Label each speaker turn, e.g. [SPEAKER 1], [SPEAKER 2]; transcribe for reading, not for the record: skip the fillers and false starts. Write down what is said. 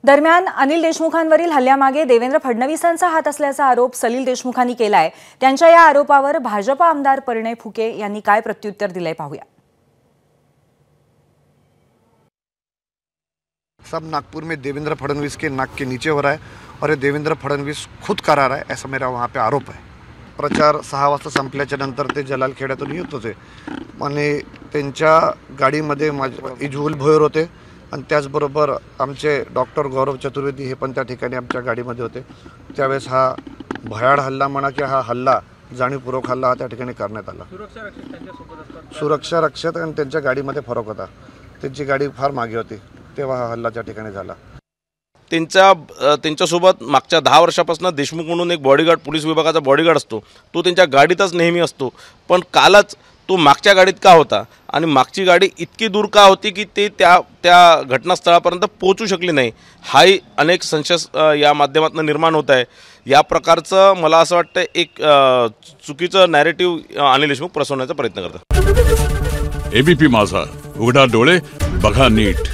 [SPEAKER 1] दरम्यान अनिल देशमुखांवरील हल्ल्यामागे देवेंद्र फडणवीसांचा हात असल्याचा आरोप सलील देशमुखांनी केलाय। त्यांच्या या आरोपावर भाजप आमदार परिणय फुके यांनी काय प्रत्युत्तर दिलंय पाहूया।
[SPEAKER 2] सब नागपुर में देवेंद्र फडणवीस के नाक के नीचे हो रहा है और ये देवेंद्र फडणवीस खुद करा रहा है, ऐसा मेरा वहाँ पे आरोप है। प्रचार 6 वाजता संपल्याच्या नंतर ते जलालखेड्यातून येत होते आणि त्यांच्या गाडीमध्ये इजवुल भोयर होते आणि त्याचबरोबर आमचे डॉक्टर गौरव चतुर्वेदी हे पण त्या ठिकाणी आमच्या गाडीमध्ये होते। त्यावेळेस हा भयाड हल्ला म्हणा की हा हल्ला जाणीवपूर्वक हल्ला त्या ठिकाणी करण्यात आला। सुरक्षा रक्षक आणि त्यांच्या गाडीमध्ये फरक होता, त्यांची गाडी फार मागे होती तेव्हा हा हल्ला त्या ठिकाणी झाला।
[SPEAKER 3] त्यांच्यासोबत मागच्या 10 वर्षापासून देशमुख म्हणून एक बॉडीगार्ड, पोलीस विभागाचा बॉडीगार्ड असतो, तो त्यांच्या गाडीतच नेहमी असतो। पण कालच तो मागच्या गाडीत का होता आणि मागची गाडी इतकी दूर का होती की ते त्या घटनास्थळापर्यंत पोहोचू शकली नाही, हाही अनेक संशय या माध्यमातून निर्माण होत आहे। या प्रकारचं मला असं वाटतं एक चुकीचं नॅरेटिव्ह अनिल देशमुख पसरवण्याचा प्रयत्न करतात।
[SPEAKER 4] एबीपी माझा, उघडा डोळे बघा नीट।